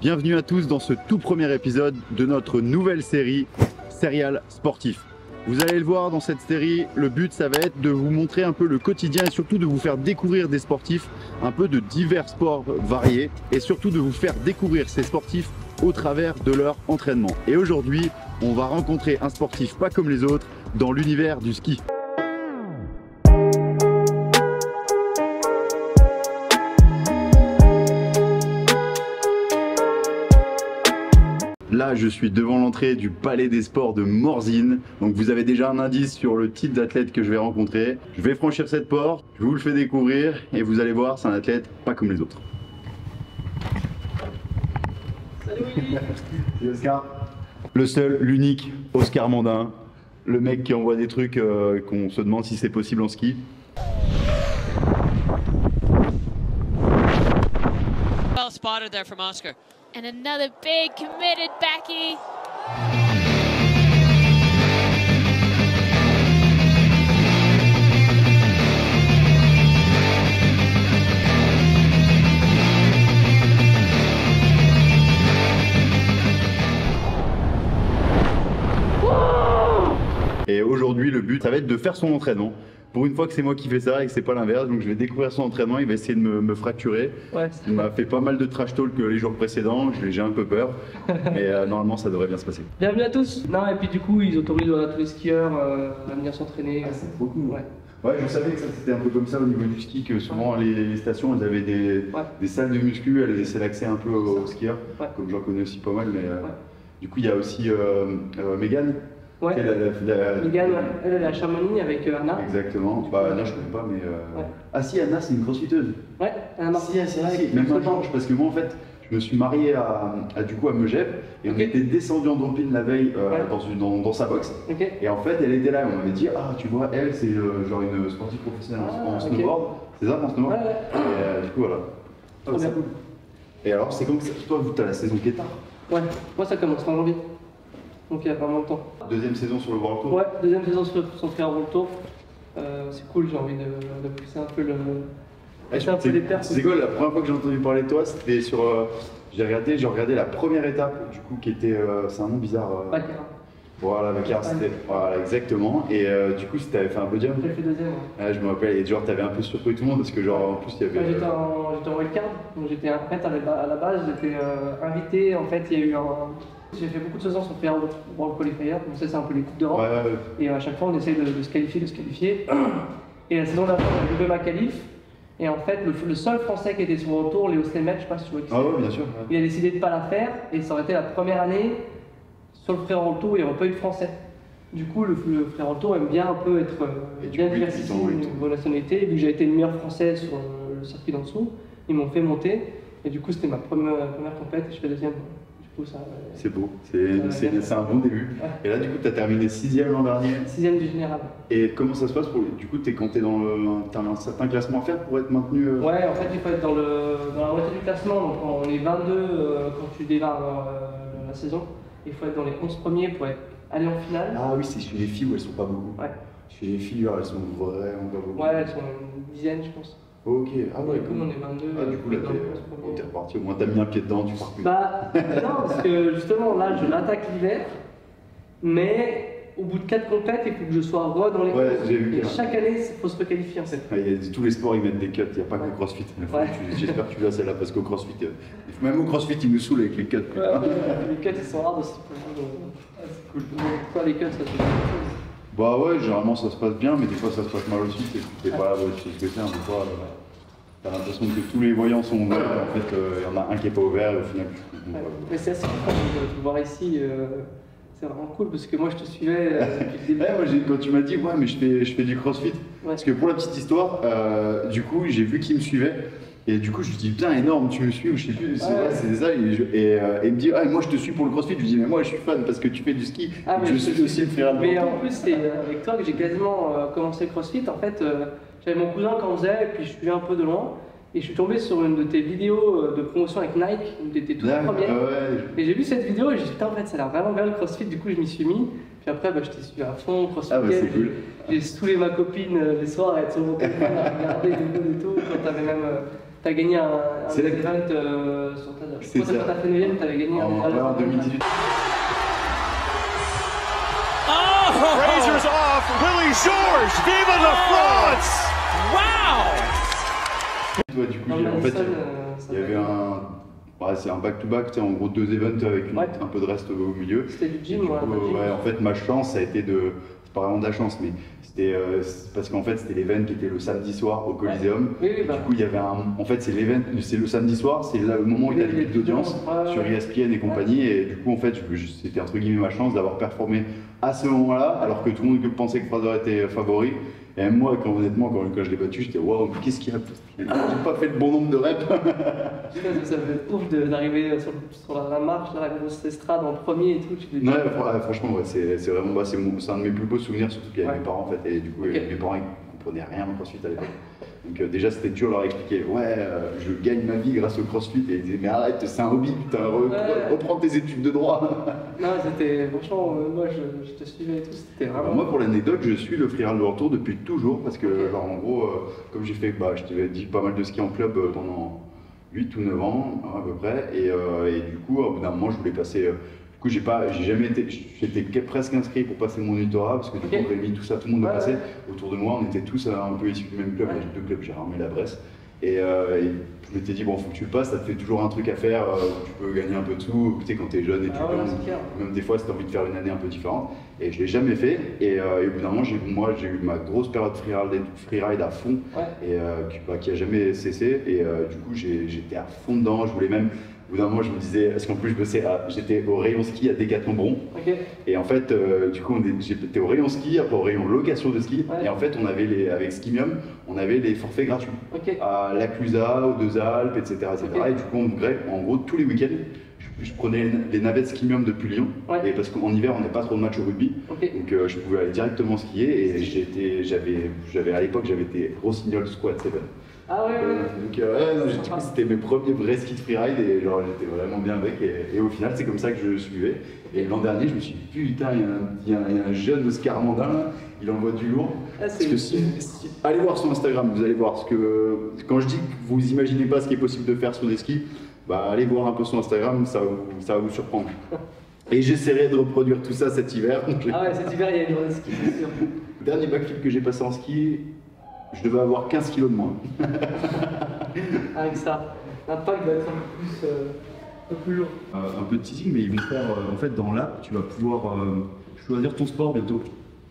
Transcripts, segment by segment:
Bienvenue à tous dans ce tout premier épisode de notre nouvelle série Serial Sportif. Vous allez le voir dans cette série, le but ça va être de vous montrer un peu le quotidien et surtout de vous faire découvrir des sportifs un peu de divers sports variés et surtout de vous faire découvrir ces sportifs au travers de leur entraînement. Et aujourd'hui, on va rencontrer un sportif pas comme les autres dans l'univers du ski. Là, je suis devant l'entrée du Palais des Sports de Morzine. Donc vous avez déjà un indice sur le type d'athlète que je vais rencontrer. Je vais franchir cette porte, je vous le fais découvrir et vous allez voir, c'est un athlète pas comme les autres. Salut Willy. Salut Oscar. Le seul, l'unique Oscar Mandin. Le mec qui envoie des trucs qu'on se demande si c'est possible en ski. Well spotted there from Oscar. And another big committed Becky. Et aujourd'hui, le but, ça va être de faire son entraînement. Pour une fois que c'est moi qui fais ça et que c'est pas l'inverse, donc je vais découvrir son entraînement, il va essayer de me fracturer. Ouais, Il m'a fait pas mal de trash talk les jours précédents, j'ai un peu peur, mais normalement ça devrait bien se passer. bienvenue à tous. Non, et puis du coup, ils autorisent à tous les skieurs à venir s'entraîner. C'est trop cool. Ouais. Ouais, je savais que ça c'était un peu comme ça au niveau du ski, que souvent les stations elles avaient des salles de muscu, elles laissaient l'accès un peu aux skieurs, comme j'en connais aussi pas mal, mais du coup il y a aussi Mégane. Ouais. Mégane, elle est à Chamonix avec Anna. Exactement. Bah Anna je connais pas mais ah si, Anna c'est une crossfiteuse. Ouais, Anna. Si, même un Georges, parce que moi en fait je me suis marié à Megève et on était descendu en drop-in la veille dans sa box. Et en fait elle était là et on m'avait dit ah tu vois elle c'est genre une sportive professionnelle en snowboard. C'est ça en snowboard. Et du coup voilà. Oh, c'est cool. Et alors c'est comme ça, toi tu as la saison qui est tard. Ouais, moi ça commence en janvier. Donc il y a pas longtemps. Deuxième saison sur le World Tour. Ouais, deuxième saison sur le World Tour. C'est cool, j'ai envie de pousser un peu le. C'est quoi la première fois que j'ai entendu parler de toi, c'était sur. J'ai regardé la première étape du coup qui était. C'est un nom bizarre. Baccarat. Voilà, Baccarat, c'était. Voilà, exactement. Et du coup, si t'avais fait un podium. J'ai fait deuxième. Ouais, je me rappelle, et genre t'avais un peu surpris tout le monde parce que genre en plus il y avait. J'étais en wildcard, donc j'étais en fait à la base j'étais invité, en fait il y a eu j'ai fait beaucoup de saisons sur World Qualifier, donc ça c'est un peu les coupes d'Europe. Et à chaque fois on essaye de se qualifier, Et la saison d'avant j'ai doublé ma qualif. Et en fait le seul français qui était sur mon tour, Léo Slemmet, je sais pas si tu vois qui c'est. Ah ouais, bien sûr. Il a décidé de ne pas la faire et ça aurait été la première année sur le Frérot Tour, il n'y aurait pas eu de français. Du coup, le Frérot Tour aime bien un peu être bien diversifié au niveau nationalité. Vu que j'ai été le meilleur français sur le circuit d'en dessous, ils m'ont fait monter. Et du coup, c'était ma première compète et je fais deuxième. Du coup, ça. C'est beau, c'est un bon début. Ouais. Et là, du coup, tu as terminé 6e l'an dernier. 6e du général. Et comment ça se passe du coup, quand tu es t'as un certain classement à faire pour être maintenu Ouais, en fait, il faut être dans la moitié du classement. Donc, on est 22 quand tu démarres la saison. Il faut être dans les 11 premiers pour aller en finale. Ah oui, c'est chez les filles où elles sont pas beaucoup. Ouais. Chez les filles, elles sont vraiment pas beaucoup. Ouais, elles sont une dizaine, je pense. Ok, ah ouais. Du coup, on est 22. Ah, du coup, là, t'es reparti. Au moins, t'as mis un pied dedans, tu pars plus. Bah, non, parce que justement, là, je l'attaque l'hiver, mais au bout de 4 compètes, il faut que je sois dans les courses. J'ai vu. Et chaque année, il faut se requalifier en fait. Tous les sports, ils mettent des cuts, il n'y a pas que le crossfit. J'espère que tu l'as celle-là, parce qu'au crossfit, même au crossfit, ils nous saoulent avec les cuts. Les cuts, ils sont rares aussi. C'est cool. Toi, les cuts, ça te fait quelque chose? Bah ouais, généralement ça se passe bien, mais des fois ça se passe mal aussi. T'es pas là, tu sais ce que c'est, des fois t'as l'impression que tous les voyants sont ouverts, en fait il y en a un qui est pas ouvert et au final tu te Mais c'est assez cool de te voir ici, c'est vraiment cool parce que moi je te suivais depuis le début. Ouais, quand tu m'as dit ouais mais je fais du crossfit, parce que pour la petite histoire, du coup j'ai vu qu'il me suivait. Et du coup, je lui dis, putain, énorme, tu me suis, ou je sais plus, c'est ça. Et il me dit, ah, moi je te suis pour le crossfit. Je lui dis, mais moi je suis fan parce que tu fais du ski. Je suis aussi le frère de Mais en plus, c'est avec toi que j'ai quasiment commencé le crossfit. En fait, j'avais mon cousin qui en faisait, et puis je suivais un peu de loin. Et je suis tombé sur une de tes vidéos de promotion avec Nike, où tu étais toute première. Et j'ai vu cette vidéo et j'ai dit, putain, en fait, ça a l'air vraiment bien le crossfit. Du coup, je m'y suis mis. Puis après, je t'ai suivi à fond, crossfit. C'est cool. J'ai saoulé ma copine les soirs à être sur mon téléphone à regarder et tout. Quand t'avais même. T'as gagné un C'est event sur ta. C'est ça. Quand t'as fait 9ème, t'avais gagné un Ouais, en 2018. Razors off, Willie George, vive la France! Wow! Ouais, du coup, en fait, il y avait un. Ouais, c'est un back-to-back, tu sais, en gros 2 events avec un peu de reste au milieu. C'était du gym, ouais, en fait, ma chance, ça a été de. C'est pas vraiment de la chance, mais c'était parce qu'en fait, c'était l'event qui était le samedi soir au Coliseum. Oui, Du coup, il y avait un. En fait, c'est l'event, c'est le samedi soir, c'est là le moment où il y a les pics d'audience sur ESPN et compagnie. Et du coup, en fait, c'était entre guillemets ma chance d'avoir performé à ce moment-là, alors que tout le monde pensait que Fraser était favori. Et même moi, honnêtement, quand je l'ai battu, j'étais waouh, mais qu'est-ce qu'il y a? J'ai pas fait le bon nombre de reps. Ça me fait ouf d'arriver sur la marche, la grosse estrade en premier et tout. Ouais, franchement, ouais, c'est vraiment c'est un de mes plus beaux souvenirs, surtout qu'il y avait mes parents en fait. Et du coup, mes parents ils comprenaient rien au crossfit à l'époque. Donc déjà, c'était dur de leur expliquer ouais, je gagne ma vie grâce au crossfit. Et ils disaient mais arrête, c'est un hobby, putain, reprends tes études de droit. Non, c'était franchement, moi je te suivais et tout, c'était vraiment. Alors moi, pour l'anecdote, je suis le freeride de retour depuis toujours parce que, genre, en gros, comme j'ai fait, je t'avais dit pas mal de ski en club pendant 8 ou 9 ans à peu près, et du coup, au bout d'un moment, je voulais passer. Du coup, j'ai jamais été, j'étais presque inscrit pour passer mon monitorat parce que du coup, Rémi, tout ça, tout le monde le passait. Autour de moi, on était tous un peu issus du même club, il y a 2 clubs, j'ai ramené la Bresse. Et je m'étais dit, bon, faut que tu le passes, ça te fait toujours un truc à faire, où tu peux gagner un peu de sous, tu sais, quand t'es jeune et même des fois, si t'as envie de faire une année un peu différente. Et je l'ai jamais fait, et au bout d'un moment, j'ai eu ma grosse période freeride à fond, et qui a jamais cessé, et du coup, j'étais à fond dedans, je voulais même. Au bout d'un moment, je me disais, parce qu'en plus, j'étais au rayon ski à Décathlon Bron. Et en fait, du coup, j'étais au rayon ski, après au rayon location de ski. Et en fait, on avait avec Skimium, on avait les forfaits gratuits. À La Clusaz, aux Deux Alpes, etc. Et du coup, en gros, tous les week-ends, je prenais les navettes Skimium depuis Lyon. Et parce qu'en hiver, on n'a pas trop de matchs au rugby. Donc, je pouvais aller directement skier. Et à l'époque, j'avais été Rossignol Squad 7. Ah ouais, donc c'était mes premiers vrais skis de freeride et genre j'étais vraiment bien avec et au final c'est comme ça que je suivais. Et l'an dernier je me suis dit putain il y a un jeune Oscar Mandin là, il envoie du lourd. Parce que allez voir son Instagram, vous allez voir parce que quand je dis que vous imaginez pas ce qui est possible de faire sur des skis, allez voir un peu son Instagram, ça va vous surprendre. Et j'essaierai de reproduire tout ça cet hiver. Ah ouais, cet hiver il y a une journée de ski, c'est sûr. Le dernier backflip que j'ai passé en ski, je devais avoir 15 kilos de moins. Avec ça, l'impact va être un peu plus lourd. Un peu de teasing, mais ils vont faire, en fait, dans l'app, tu vas pouvoir choisir ton sport bientôt.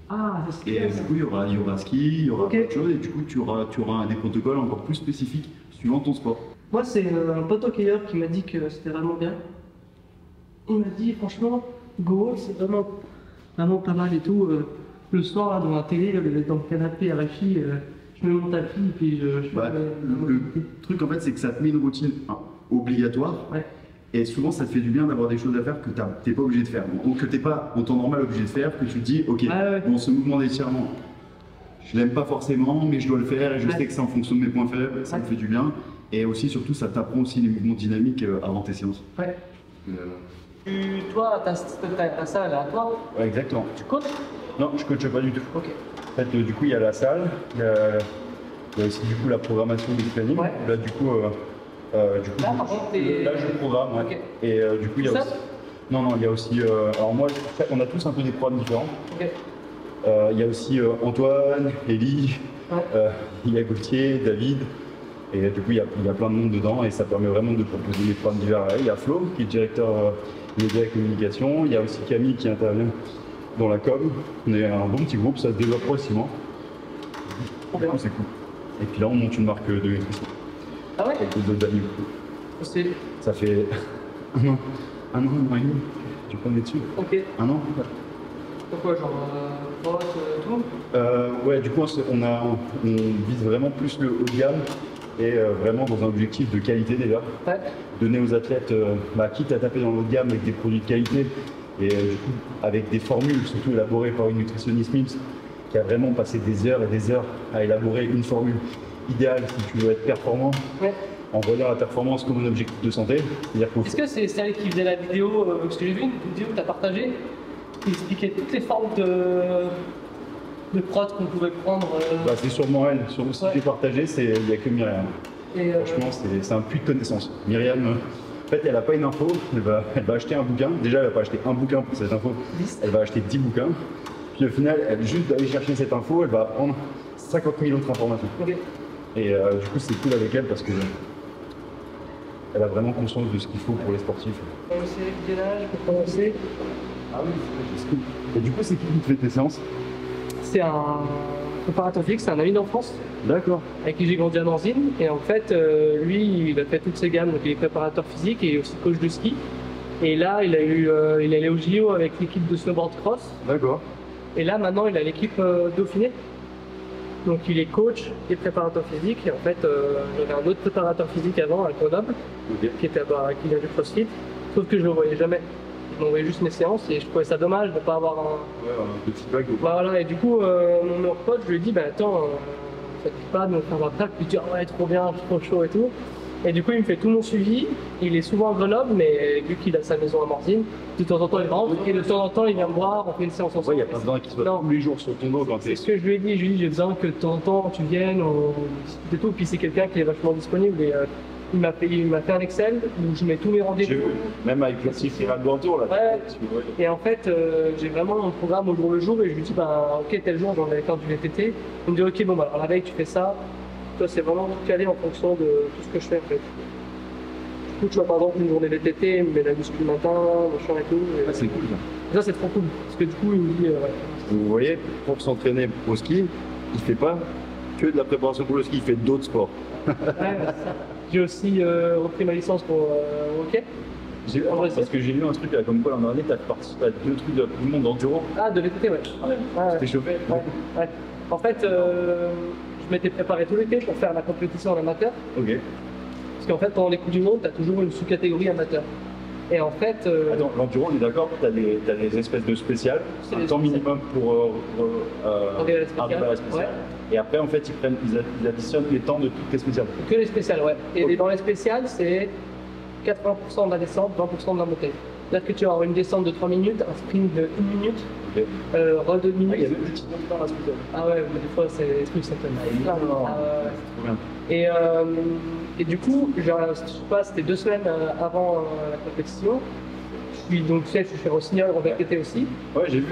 Ah, c'est Et du coup, il y aura ski, il y aura autre chose, et du coup, tu auras des protocoles encore plus spécifiques suivant ton sport. Moi, c'est un pote hockeyeur qui m'a dit que c'était vraiment bien. Il m'a dit, franchement, Go, c'est vraiment pas mal et tout. Le soir, là, dans la télé, dans le canapé à Réchi, je mets mon tapis et puis je le truc en fait c'est que ça te met une routine obligatoire et souvent ça te fait du bien d'avoir des choses à faire que t'es pas obligé de faire, donc que t'es pas en temps normal obligé de faire, que tu te dis ok bon ce mouvement d'étirement je l'aime pas forcément mais je dois le faire et je sais que c'est en fonction de mes points faibles, ça me fait du bien et aussi surtout ça t'apprend aussi les mouvements dynamiques avant tes séances. Toi, ta salle elle est à toi? Ouais exactement. Tu coaches? Non, je coache pas du tout. En fait, du coup, il y a la salle, il y a aussi du coup la programmation du planning. Là, du coup, là, je programme. Et du coup, il y a aussi. Non, il y a aussi. Alors moi, on a tous un peu des programmes différents. Il y a aussi Antoine, Élie, il y a Gauthier, David. Et du coup, il y a plein de monde dedans et ça permet vraiment de proposer des programmes divers. Il y a Flo, qui est directeur média et communication. Il y a aussi Camille qui intervient dans la com. On est un bon petit groupe, ça se développe progressivement. C'est cool. Et puis là, on monte une marque de nutrition. Ah ouais? Avec d'autres amis. Ça fait un an et demi. Tu connais dessus? Un an. Pourquoi, genre tout? Ouais, du coup, on vise vraiment plus le haut de gamme et vraiment dans un objectif de qualité déjà. Donner aux athlètes, quitte à taper dans le haut de gamme avec des produits de qualité, et du coup, avec des formules, surtout élaborées par une nutritionniste MIMS, qui a vraiment passé des heures et des heures à élaborer une formule idéale si tu veux être performant, en voyant la performance comme un objectif de santé. Est-ce que c'est elle qui faisait la vidéo, parce que j'ai vu une vidéo que tu as partagée, qui expliquait toutes les formes de prod qu'on pouvait prendre C'est sûrement elle. Sur le site que j'ai partagé, il n'y a que Myriam. Franchement, c'est un puits de connaissances. Myriam, en fait, elle n'a pas une info, elle va acheter un bouquin. Déjà, elle va pas acheter un bouquin pour cette info, elle va acheter 10 bouquins. Puis au final, juste d'aller chercher cette info, elle va apprendre 50 000 autres informations. Okay. Et du coup, c'est cool avec elle parce que elle a vraiment conscience de ce qu'il faut pour les sportifs. Quel âge pour commencer? Ah oui, c'est cool. Et du coup, c'est qui te fait tes séances? C'est un préparateur physique, c'est un ami d'enfance. D'accord. Avec qui j'ai grandi à Nanzine. Et en fait, lui, il a fait toutes ses gammes. Donc, il est préparateur physique et aussi coach de ski. Et là, il est allé au JO avec l'équipe de snowboard cross. D'accord. Et là, maintenant, il a l'équipe Dauphiné. Donc, il est coach et préparateur physique. Et en fait, j'avais un autre préparateur physique avant, à Grenoble, qui vient du CrossFit. Sauf que je le voyais jamais. Je m'envoyais juste mes séances et je trouvais ça dommage de ne pas avoir un petit bac. Voilà, et du coup, mon meilleur pote, je lui ai dit, bah attends, ça te dit pas de me faire un track? Puis il dit, ah ouais, trop bien, je suis trop chaud et tout. Et du coup, il me fait tout mon suivi. Il est souvent à Grenoble, mais vu qu'il a sa maison à Morzine, de temps en temps, il rentre et de temps en temps, il vient me voir, on fait une séance ensemble. Ouais, il n'y a pas besoin qu'il soit tous les jours sur ton dos quand tu es. C'est ce que je lui ai dit. Je lui ai dit, j'ai besoin que de temps en temps, tu viennes, on discute et tout. Puis c'est quelqu'un qui est vachement disponible. Et, il m'a fait un Excel où je mets tous mes rendez-vous. Même avec le site Tour là. Ouais. Et en fait, j'ai vraiment un programme au jour le jour et je lui dis, bah ok, tel jour, j'en vais faire du VTT. Il me dit, ok, bon, bah alors la veille, tu fais ça. Toi, c'est vraiment tout calé en fonction de tout ce que je fais en fait. Du coup, tu vois, par exemple, une journée VTT, il me met la muscu le matin, machin et tout. Et c'est cool ça. Ça, c'est trop cool. Parce que du coup, il me dit, Vous voyez, pour s'entraîner au ski, il fait pas que de la préparation pour le ski, il fait d'autres sports. Ouais, j'ai aussi repris ma licence pour hockey. Parce que j'ai lu un truc là, comme quoi l'an dernier, tu as participé à 2 trucs de la Coupe du Monde d'enduro. Ah, de VTT, ouais. Tu t'es chauffé? Ouais. En fait, je m'étais préparé tout l'été pour faire la compétition en amateur. Ok. Parce qu'en fait, pendant les Coupes du Monde, tu as toujours une sous-catégorie amateur. Et en fait. Attends, l'enduro, on est d'accord, tu as des espèces de spéciales, un temps minimum pour arriver à la spéciale. Ouais. Et après, en fait, ils additionnent les temps de toutes les spéciales. Que les spéciales, ouais. Et dans les spéciales, c'est 80% de la descente, 20% de la montée. C'est-à-dire que tu vas avoir une descente de 3 minutes, un sprint de 1 minute, re 2 minutes. Ah, il y a même des petits temps dans la spéciale. Ah ouais, mais des fois, c'est des trucs, ça te c'est trop bien. Et du coup, je sais pas, c'était 2 semaines avant la compétition. Je suis donc, tu sais, je suis rossignol en VTT aussi. Ouais, j'ai vu.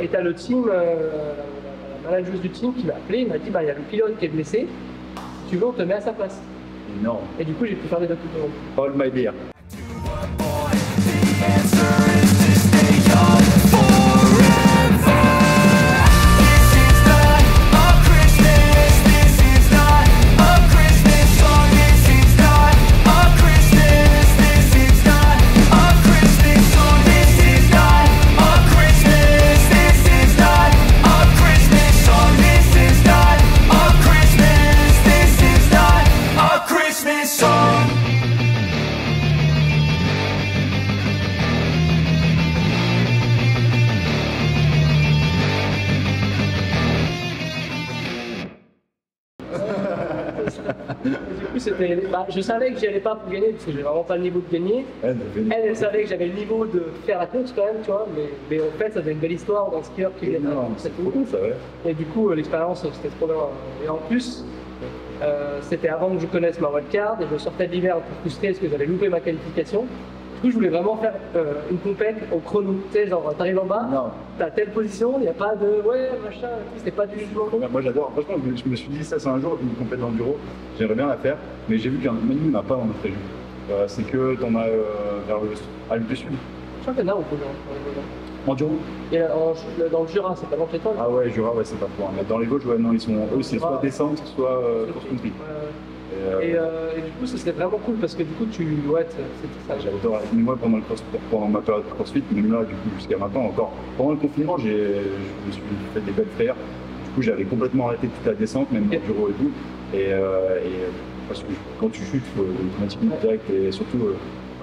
Et t'as le team, la manageuse du team qui m'a appelé, il m'a dit, bah il y a le pilote qui est blessé, si tu veux, on te met à sa place. Non. Et du coup, j'ai pu faire les 2 coups de monde. Hold my beer. Je savais que j'y allais pas pour gagner parce que j'ai vraiment pas le niveau de gagner. Elle savait que j'avais le niveau de faire la course quand même, tu vois. Mais en fait, ça avait une belle histoire d'un skieur qui gagne. C'est trop cool, ça, ouais. Et du coup, l'expérience, c'était trop bien. Et en plus, c'était avant que je connaisse ma wildcard et je sortais de l'hiver un peu frustré parce que j'avais loupé ma qualification. Du coup, je voulais vraiment faire une compète au chrono. Tu sais, genre, t'arrives en bas, t'as telle position, il n'y a pas de ouais, machin, c'est pas du jugement. Moi, j'adore. Franchement, je me suis dit, ça, c'est un jour, une compète d'enduro, j'aimerais bien la faire, mais j'ai vu qu'un menu n'a pas dans notre région. C'est que t'en as vers l'Alpe du Sud. Je crois qu'il y en a au Pôle. Enduro. Et dans le Jura, c'est pas loin de chez toi? Ah ouais, Jura, ouais, c'est pas trop. Mais dans les Vosges, ouais, non, ils sont. Eux, c'est soit descente, soit course-country. Et du coup, ça serait vraiment cool parce que du coup, c'est ça. J'adore. Moi, pendant ma période de CrossFit, même là, du coup, jusqu'à maintenant, encore pendant le confinement, je me suis fait des belles frayeurs. Du coup, j'avais complètement arrêté toute la descente, même dans le bureau et tout. Et parce que quand tu chutes, il faut automatiquement direct, et surtout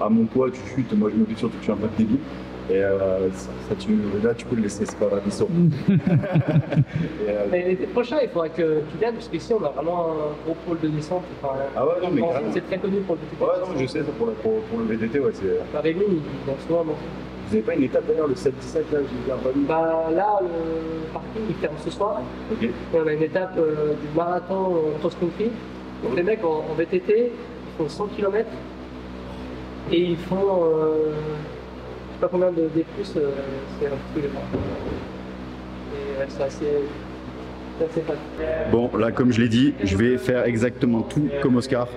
à mon poids, tu chutes. Moi, je me dis surtout que je suis un peu débile. Et là, tu peux le laisser, c'est pas grave, ils sont. Mais l'été prochain, il faudra que tu viennes, parce qu'ici, on a vraiment un gros pôle de descente. Enfin, ah ouais, non, mais carrément. C'est très connu pour le VTT. Ouais, non, je sais, pour le VTT, ouais, c'est. Rémi, il vient souvent. Vous n'avez pas une étape d'ailleurs, le 7-17, là, j'ai bien revu. Bah là, le parking, il ferme ce soir. Ok. Et on a une étape du marathon cross-country. Donc les mecs en VTT, ils font 100 km et ils font, je sais pas combien de D+, c'est un truc de temps. Et c'est assez fun. Bon, là, comme je l'ai dit, je vais faire exactement tout comme Oscar.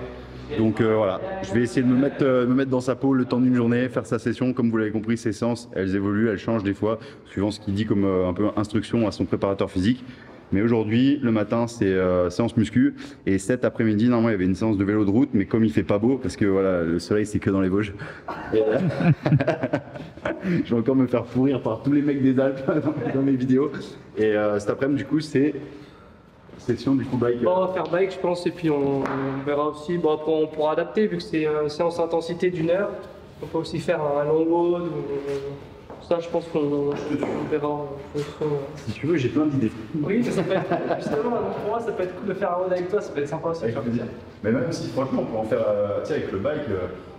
Donc voilà, je vais essayer de me mettre dans sa peau le temps d'une journée, faire sa session. Comme vous l'avez compris, ces séances, elles évoluent, elles changent des fois, suivant ce qu'il dit comme un peu instruction à son préparateur physique. Mais aujourd'hui, le matin, c'est séance muscu. Et cet après-midi, normalement, il y avait une séance de vélo de route. Mais comme il fait pas beau, parce que voilà, le soleil, c'est que dans les Vosges. Et, je vais encore me faire pourrir par tous les mecs des Alpes dans mes vidéos. Et cet après-midi, du coup, c'est session du coup bike. Bon, on va faire bike, je pense, et puis on verra aussi. Bon, après, on pourra adapter, vu que c'est une séance intensité d'1 heure. On peut aussi faire un long road. Ça, je pense qu'on verra en fonction. Si tu veux, j'ai plein d'idées. Oui, ça peut être, justement, pour moi, ça peut être cool de faire un road avec toi, ça peut être sympa aussi. Avec plaisir. Mais même si, franchement, on peut en faire avec le bike,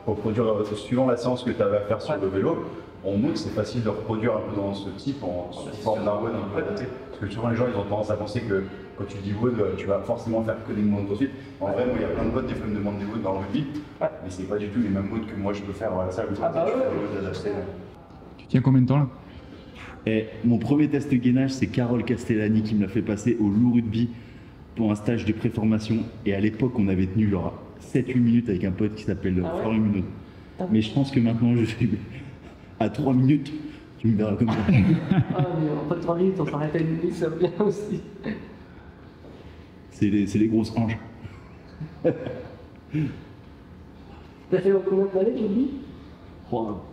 reproduire suivant la séance que tu avais à faire sur le vélo. On montre que c'est facile de reproduire un peu dans ce type en forme d'un road un peu adapté. Parce que souvent les gens ils ont tendance à penser que quand tu dis wood, tu vas forcément faire que des mouvements de crossfit. En vrai, moi il y a plein de potes des fois ils me demandent des woods dans le rugby, mais c'est pas du tout les mêmes woods que moi je peux faire à la salle. Ah bah ouais, Tu tiens combien de temps là? Et mon premier test gainage, c'est Carole Castellani qui me l'a fait passer au Loup Rugby pour un stage de préformation. Et à l'époque, on avait tenu genre 7-8 minutes avec un pote qui s'appelle Florian Munod. Mais je pense que maintenant, je suis à 3 minutes, tu me verras comme ça. Ah, mais en pas de 3 minutes, on s'arrête à 1 minute, ça va bien aussi. C'est les grosses hanches. T'as fait combien d'années, tu me dis?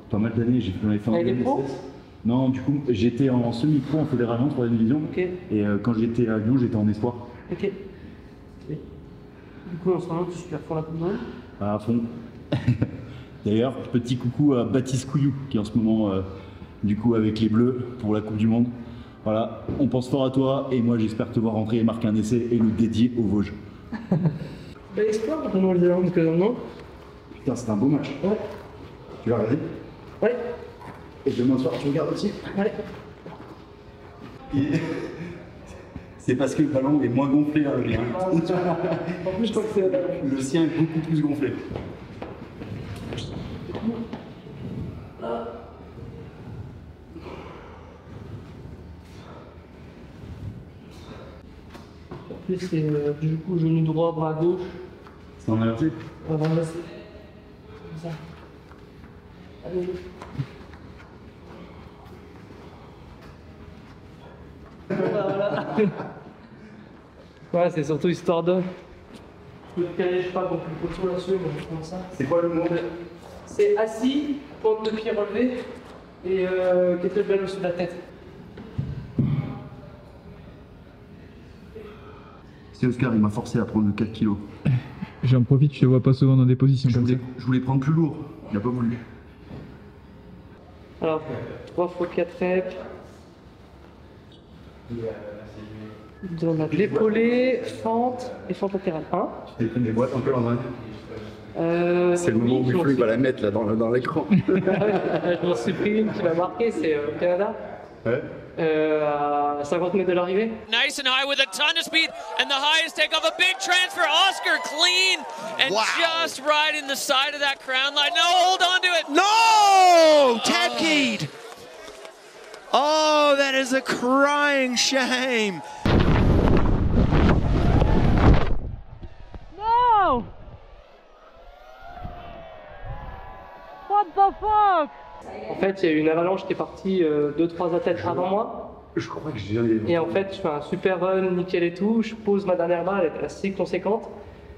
Pas mal d'années, j'en ai fait en 2016. Non, du coup, j'étais en semi-pro en fédération, 3e division. Okay. Et quand j'étais à Lyon, j'étais en espoir. Ok. Oui. Du coup, en ce moment, tu suis à fond la coupe du monde? À fond. D'ailleurs, petit coucou à Baptiste Couillou, qui est en ce moment, du coup, avec les Bleus pour la Coupe du Monde. Voilà, on pense fort à toi et moi, j'espère te voir rentrer et marquer un essai et le dédier aux Vosges. Bel espoir contre Nouvelle-Zélande, non? Putain, c'est un beau match. Ouais. Tu vas regarder? Ouais. Et demain soir, tu regardes aussi? Ouais. C'est parce que le ballon est moins gonflé, hein, le mien. En plus, je crois que c'est... Le sien est beaucoup plus gonflé. En plus, c'est du coup genou droit, bras gauche. C'est en inversé? On va inverser. Comme ça. Allez. Voilà. Ouais, c'est surtout histoire de. Je peux te caler, je sais pas, donc le poteau là-dessus, mais je prends ça. C'est quoi le mot? C'est assis, pointe de pied relevée et kettlebell au-dessus de la tête. C'est Oscar, il m'a forcé à prendre le 4 kg. J'en profite, je te vois pas souvent dans des positions comme ça. Je voulais prendre plus lourd, il n'a pas voulu. Alors, 3 fois 4 reps. On a de l'épaulé, fente et fente latérale. 1. Tu t'es pris des boîtes un peu l'endroit. C'est le moment où il va la mettre là dans l'écran. Je m'en suis pris une qui m'a marqué, c'est au Canada. Ouais. À 50 mètres de l'arrivée. Nice and high with a ton of speed and the highest take off a big transfer. Oscar clean and just right in the side of that crown line. No, hold on to it. No! Tab keyed. Oh, that is a crying shame. No! What the fuck? En fait, il y a eu une avalanche qui est partie 2-3 athlètes avant moi. Je crois que j'ai... Et en fait, je fais un super run, nickel et tout. Je pose ma dernière barre, elle était assez conséquente.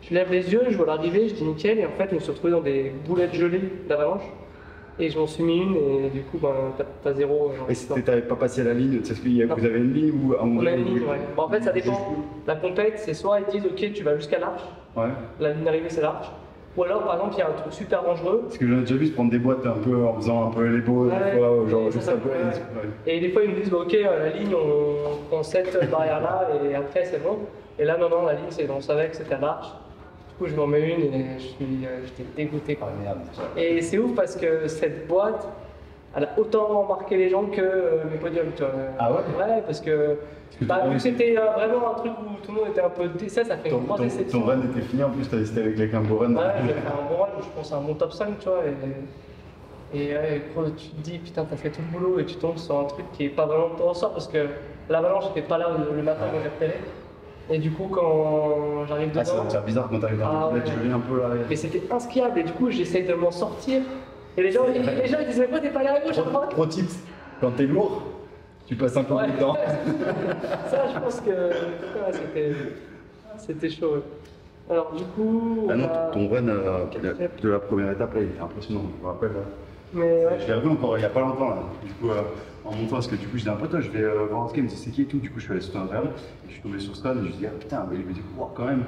Je lève les yeux, je vois l'arrivée, je dis nickel. Et en fait, je me suis retrouvé dans des boulettes gelées d'avalanche. Et je m'en suis mis une, et du coup, ben, t'as 0. Et si t'avais pas passé à la ligne, est-ce que vous avez une ligne ou on a une ligne, ouais. Bon, en fait, ça dépend. La compète, c'est soit ils disent ok, tu vas jusqu'à l'arche. Ouais. La ligne d'arrivée, c'est l'arche. Ou alors, par exemple, il y a un truc super dangereux. Parce que j'en ai déjà vu se prendre des boîtes un peu en faisant un peu les beaux, des fois, genre juste un peu. Et des fois, ils me disent bah, ok, la ligne, on prend cette barrière-là, et après, c'est bon. Et là, non, la ligne, c'est on savait que c'était à l'arche. Du coup, je m'en mets une et j'étais dégoûté. Quoi. Ah, merde. Et c'est ouf parce que cette boîte, elle a autant marqué les gens que mes podiums, tu vois. Ah ouais? Ouais, parce que vu que c'était vraiment un truc où tout le monde était un peu d'essai, ça fait une grosse déception. Ton run était fini en plus, t'as hésité avec les Cambo Run. Ouais, j'ai fait un bon run, je pense à un bon top 5, tu vois. Et gros, tu te dis, putain, t'as fait tout le boulot et tu tombes sur un truc qui est pas vraiment de ton ressort parce que l'avalanche n'était pas là le matin quand j'ai repéré. Et du coup, quand j'arrive dedans. Ah, c'est bizarre quand t'arrives dans le tu viens un peu là. Mais c'était inskiable et du coup, j'essaye de m'en sortir. Et les gens ils disent, mais quoi, t'es pas allé à gauche à droite? Pro tips, quand t'es lourd, tu passes un peu de temps. Ça, je pense que c'était chaud. Ouais. Alors, du coup. Ah non, ton run de la première étape là, il était impressionnant, je me rappelle. Mais ouais. Je l'ai revu encore il y a pas longtemps là. Du coup, en montant, parce que du coup, j'étais un pote, je vais voir un ski, il me dit c'est qui et tout. Du coup, je suis allé sur Instagram et je suis tombé sur ce run et je me suis dit, ah putain, mais je me dis, wow, quand même.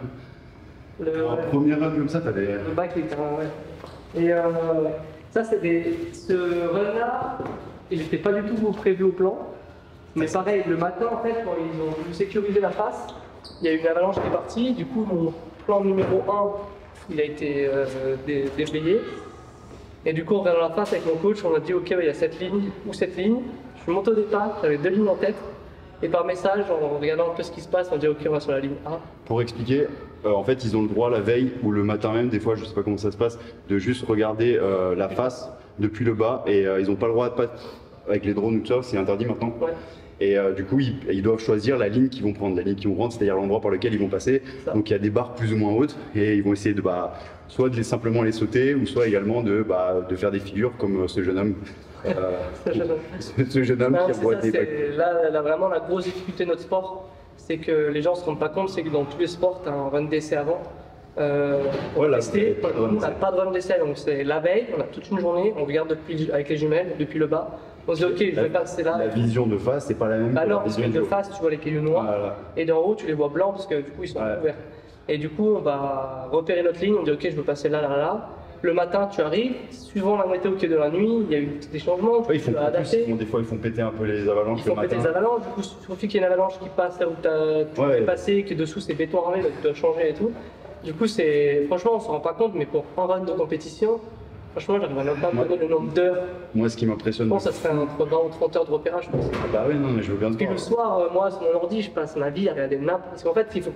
En premier run comme ça, t'avais. Le bac, il était ouais. Et ça, ce run-là, il n'était pas du tout prévu au plan. Mais pareil, le matin, en fait, quand ils ont voulu sécuriser la face, il y a une avalanche qui est partie. Du coup, mon plan numéro 1, il a été déblayé. Et du coup, en regardant la face avec mon coach, on a dit, ok, il y a cette ligne ou cette ligne. Je suis monté au départ, j'avais 2 lignes en tête. Et par message, en regardant un peu ce qui se passe, on dit, ok, on va sur la ligne A. Pour expliquer, en fait, ils ont le droit la veille ou le matin même, des fois, je sais pas comment ça se passe, de juste regarder la face depuis le bas. Et ils n'ont pas le droit de pas avec les drones ou tout ça, c'est interdit maintenant. Ouais. Et du coup, ils doivent choisir la ligne qu'ils vont prendre. La ligne qu'ils vont prendre, c'est-à-dire l'endroit par lequel ils vont passer. Donc il y a des barres plus ou moins hautes et ils vont essayer de soit de simplement les sauter ou soit également de faire des figures comme ce jeune homme. Ce jeune homme qui a boité. Là, vraiment, la grosse difficulté de notre sport, c'est que les gens ne se rendent pas compte, c'est que dans tous les sports, tu as un run d'essai avant. Pour tester, on n'a pas de run d'essai, donc c'est la veille, on a toute une journée, on regarde avec les jumelles, depuis le bas. On se dit, ok, je vais passer là. La vision de face, c'est pas la même. Alors, parce que de face, tu vois les cailloux noirs, et d'en haut, tu les vois blancs, parce que du coup, ils sont ouverts. Et du coup, on va repérer notre ligne, on dit, ok, je veux passer là, là, là. Le matin, tu arrives, suivant la météo qui est de la nuit, il y a eu des changements, tu peux adapter. Des fois, ils font péter un peu les avalanches le matin. Ils font péter les avalanches, du coup, il suffit qu'il y ait une avalanche qui passe là où tu es passé, que dessous c'est béton armé, donc tu dois changer et tout. Du coup, franchement, on s'en rend pas compte, mais pour un run de compétition, franchement, j'arrive à même pas me donner le nombre d'heures. Moi, ce qui m'impressionne. Je pense que ça serait entre 20 ou 30 heures de repérage, je pense. Ah bah oui, non, mais je veux bien te voir. Puis le soir, moi, sur mon ordi, je passe ma vie à regarder le map. Parce qu'en fait, il faut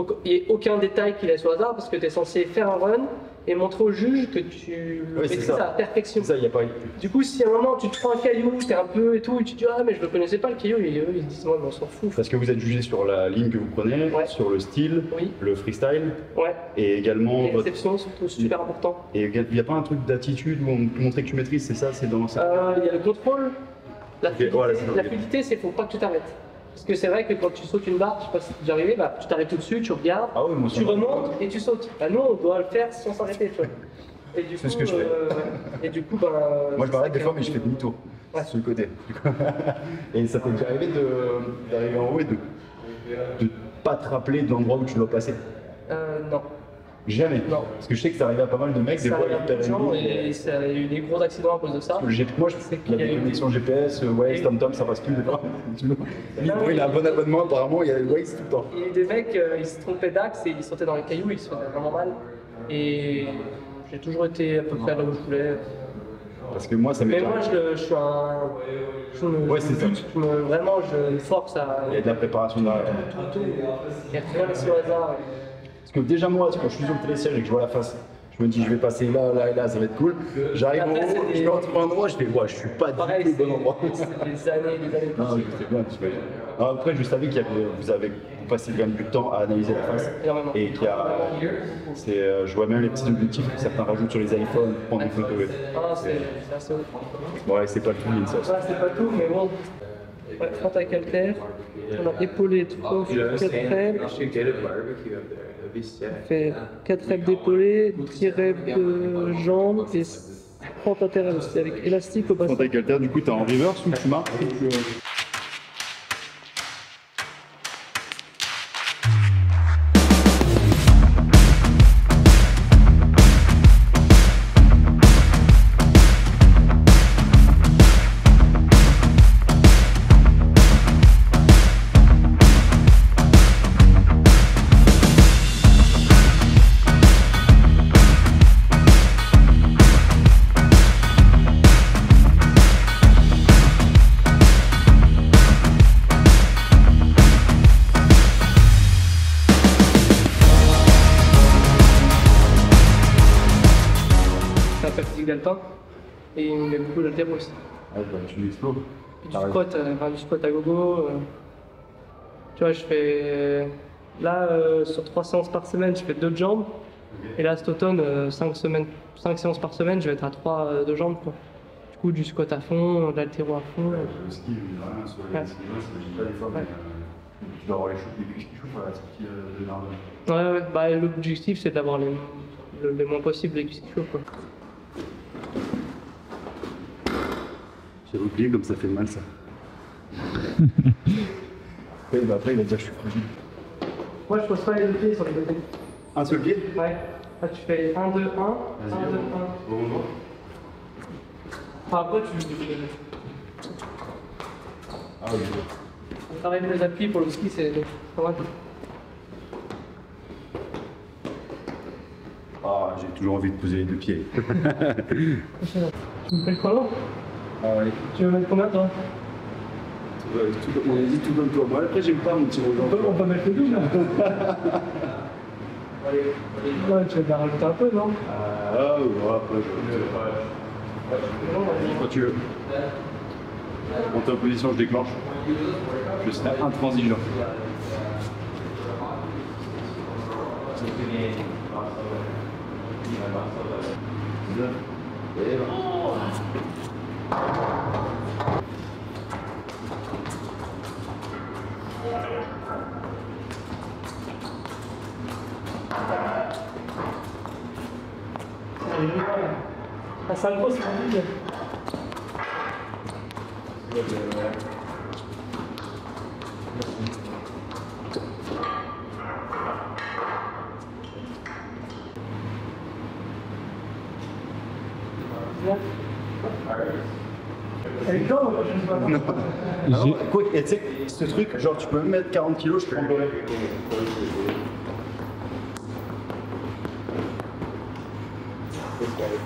qu'il n'y ait aucun détail qui laisse au hasard, parce que tu es censé faire un run et montrer au juge que tu le maîtrises à la perfection. Ça, y a pas... Du coup, si à un moment tu te prends un caillou, t'es un peu et tout, et tu te dis ah mais je le connaissais pas le caillou, et eux ils disent moi on s'en fout. Parce que vous êtes jugé sur la ligne que vous prenez, sur le style, le freestyle, et également les réceptions, surtout super important. Et il n'y a pas un truc d'attitude où on peut montrer que tu maîtrises, c'est ça, c'est dans ça. Il y a le contrôle, la fluidité, c'est faut pas que tu t'arrêtes. Parce que c'est vrai que quand tu sautes une barre, je sais pas si tu es déjà arrivé, tu t'arrêtes tout dessus, tu regardes, tu remontes et tu sautes. Nous, on doit le faire sans s'arrêter. C'est ce que je fais. Et du coup, moi, je m'arrête des fois, mais je fais demi-tour sur le côté. Et ça t'est déjà arrivé d'arriver en haut et de pas te rappeler de l'endroit où tu dois passer? Non. Jamais. Non. Parce que je sais que ça arrive à pas mal de mecs, des fois ils perdent et il y a eu des gros accidents à cause de ça. Moi je sais qu'il y a des connexions GPS, Waze, TomTom, ça passe plus des fois. Il a un bon abonnement apparemment, il y a Waze tout le temps. Il y a des mecs, ils se trompaient d'axe et ils sautaient dans les cailloux, ils se faisaient vraiment mal. Et j'ai toujours été à peu près là où je voulais. Parce que moi ça m'est. Mais moi je suis vraiment je me force à. Il y a de la préparation derrière. Tout. Il n'y a rien laissé au hasard. Parce que déjà moi, quand je suis sur le télésiège et que je vois la face, je me dis je vais passer là, là et là, ça va être cool. J'arrive en haut, je me retrouve à un endroit, je fais ouais, je suis pas du tout au bon endroit. C'est des années. Non, je sais bien, tu imagines. Après, je savais que vous passez quand même du temps à analyser la face. Et qu'il y a. Je vois même les petits objectifs que certains rajoutent sur les iPhones, prendre des photos. Ah, c'est assez haut. Ouais, c'est pas tout, ça. Ouais, c'est pas tout, mais bon. Ouais, front à calcaire, on a épaulé 3 4 reps. On fait 4 reps d'épaulé, 10 reps de jambes et front intérieur aussi avec élastique au bassin. Front à calcaire, du coup, t'es en reverse ou tu marches? beaucoup d'haltéro aussi. Ouais, bah, tu l'exploses. Puis du squat à gogo. Tu vois, je fais. Là, sur 3 séances par semaine, je fais 2 de jambes. Et là, cet automne, 5 séances par semaine, je vais être à 3 de jambes. Quoi. Du coup, du squat à fond, de l'haltéro à fond. Le ski, rien sur les skis, je pas des fois, mais tu dois avoir les cuisses qui chauffent à la sortie de l'arme. Ouais, bah, l'objectif, c'est d'avoir les moins possible les cuisses qui chauffent. Quoi. J'ai oublié comme ça fait mal ça. Ouais, bah après il va dire je suis fragile. Moi je pose pas les deux pieds sur les côtés. Un seul pied? Ouais. Là tu fais 1, 2, 1, 1, 2, 1. Enfin après tu... Ah oui. On travaille les appuis pour le ski, c'est pas mal. Ah, j'ai toujours envie de poser les deux pieds. Tu me fais le chrono? Ah oui. Tu veux mettre combien toi? On a dit tout comme toi. Moi après j'aime pas mon petit rouleau. On peut mettre le double là. Ouais, tu vas bien rajouter un peu, non? Ah ouais, après quand tu veux. Monter en position, je déclenche. Je serai intransigeant. La salle grosse, c'est vide. Elle est grande, je sais pas. Non. Alors, quoi, tu sais, ce truc, genre tu peux même mettre 40 kg, je peux en donner.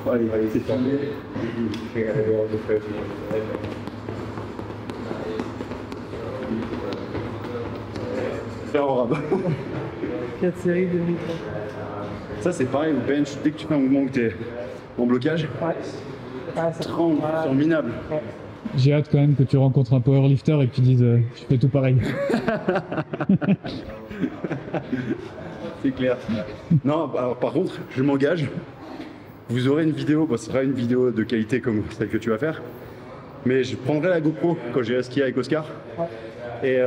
Allez, c'est fermé. Faire en rabat. 4 séries de 1000. Ça c'est pareil au bench, dès que tu fais un mouvement où tu es en blocage, Ouais. Ça tremble, c'est minable. Ouais. J'ai hâte quand même que tu rencontres un powerlifter et que tu dises je fais tout pareil. C'est clair. Non, alors par contre, je m'engage. Vous aurez une vidéo, bon, ce sera une vidéo de qualité comme celle que tu vas faire. Mais je prendrai la GoPro quand j'irai skier avec Oscar. Et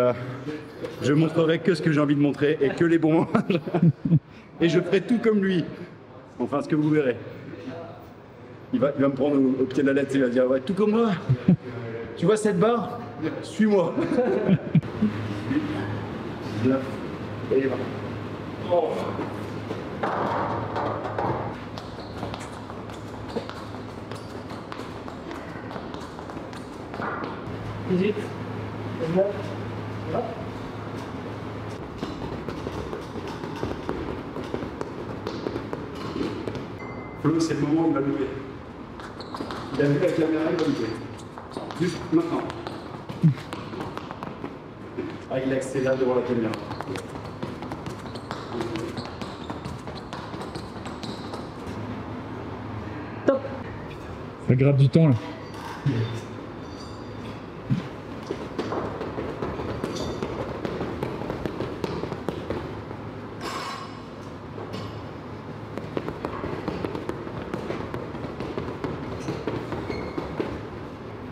je montrerai que ce que j'ai envie de montrer et que les bons moments. Et je ferai tout comme lui. Enfin, ce que vous verrez. Il va me prendre au pied de la lettre et il va dire ouais, tout comme moi. Tu vois cette barre? Suis-moi. 9. Et il va. Oh. Visite. 19. Là. Flo, c'est le moment où il va louper. Il a vu la caméra, il va louper. Juste maintenant. Ah, il accélère devant la caméra. Top. Ça gratte du temps là.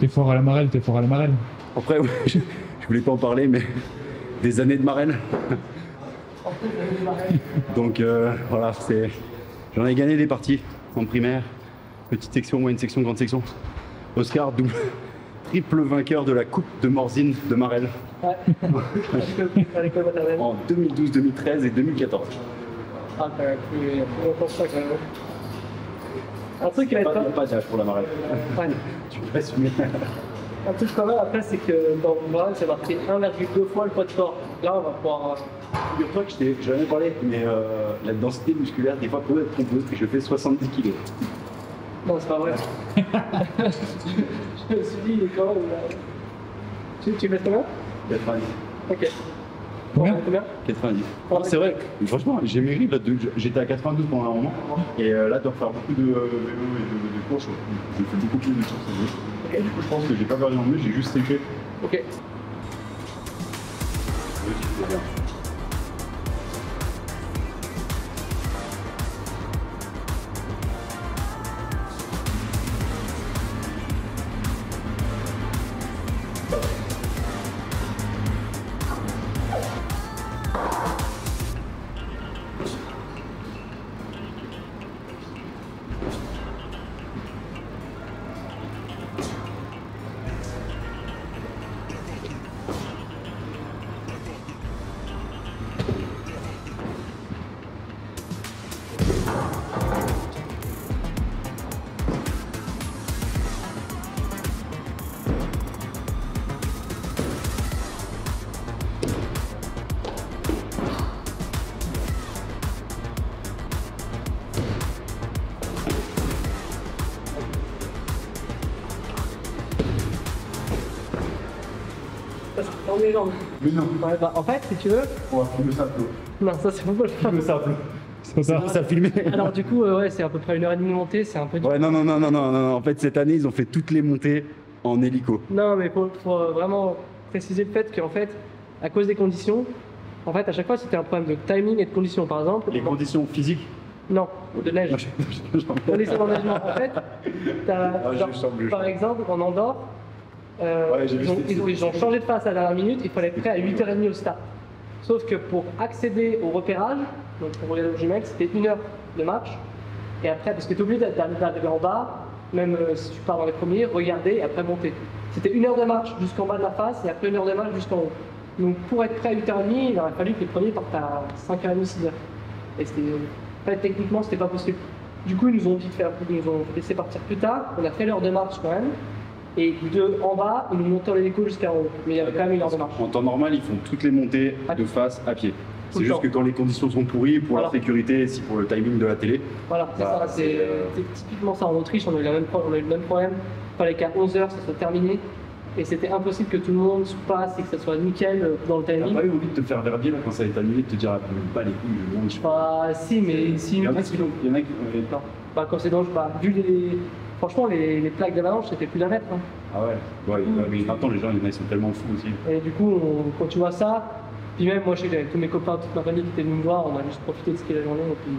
T'es fort à la marelle, t'es fort à la marelle. Après, ouais, je voulais pas en parler, mais des années de marelle. Donc voilà, j'en ai gagné des parties en primaire, petite section, moyenne section, grande section. Oscar, triple vainqueur de la Coupe de Morzine de Marelle. Ouais. À l'école maternelle. En 2012, 2013 et 2014. Ah, t'as plus longtemps que ça quand même. Un truc qui va Il n'y être a pas d'âge pour la Marelle. Ouais. Tu peux assumer. Un truc quand même après, c'est que dans mon bras, c'est marqué 1,2 fois le poids de corps. Là, on va pouvoir. Figure-toi que je n'en ai parlé, mais la densité musculaire, des fois, peut être trompeuse, et je fais 70 kg. Non, c'est pas vrai. Je me suis dit, il est quand même. Tu fais combien? 90. Ok. Combien? 90. Ah, c'est vrai, franchement, j'ai maigri. J'étais à 92 pendant un moment. Et là, tu dois faire beaucoup de vélo et de course. J'ai fait beaucoup plus de courses. Et du coup, je pense que j'ai pas perdu en mieux, j'ai juste séché. Ok. Oui, c'est bien. Dans les jambes. Mais non, Ouais, bah, en fait, si tu veux. on va filmer ça. Non, ça c'est pas Filme ça. C'est pas ça. Ça filmer. Alors, du coup, ouais, c'est à peu près 1h30 de montée, c'est un peu. Ouais, non. En fait, cette année, ils ont fait toutes les montées en hélico. Non, mais faut vraiment préciser le fait qu'en fait, à cause des conditions, en fait, à chaque fois, c'était un problème de timing et de conditions. Par exemple. Les conditions physiques. Non, de neige. Conditions d'engagement. En fait, par exemple, en Andorre, ils ont changé de face à la dernière minute, il fallait être prêt à 8h30 au start. Sauf que pour accéder au repérage, donc pour regarder au Gmail, c'était 1 heure de match. Et après, parce que tu es obligé d'arriver en bas, même si tu pars dans les premiers, regarder et après monter. C'était 1 heure de marche jusqu'en bas de la face et après 1 heure de marche jusqu'en haut. Donc pour être prêt à 8h30, il aurait fallu que les premiers partent à 5h30, 6h. Et c'était, en fait, techniquement, c'était pas possible. Du coup, ils nous ont dit ils nous ont laissé partir plus tard. On a fait l'heure de marche quand même. Et en bas, ils nous montaient en hélico jusqu'à haut. Mais il y avait quand même une heure de marche. En temps normal, ils font toutes les montées de face à pied. C'est juste que quand les conditions sont pourries, pour la sécurité et si pour le timing de la télé. Voilà, c'est ça. C'est typiquement ça. En Autriche, on a eu le même problème. Il fallait qu'à 11h, ça soit terminé. Et c'était impossible que tout le monde se passe et que ça soit nickel dans le timing. T'as pas eu envie de te faire verbier là quand ça a été annulé, de te dire ah, pas les couilles, je monte. Bah, si, mais si. Il y en a qui l'ont. Il y en a qui Non. Bah, quand c'est dangereux, vu les. Franchement, les plaques d'avalanche, c'était plus d'un mètre. Hein. Ah ouais, mais maintenant les gens ils sont tellement fous aussi. Et du coup, quand tu vois ça, puis même moi, je sais que j'avais tous mes copains, toute ma famille qui étaient venus me voir, on a juste profité de skier la journée. Et puis...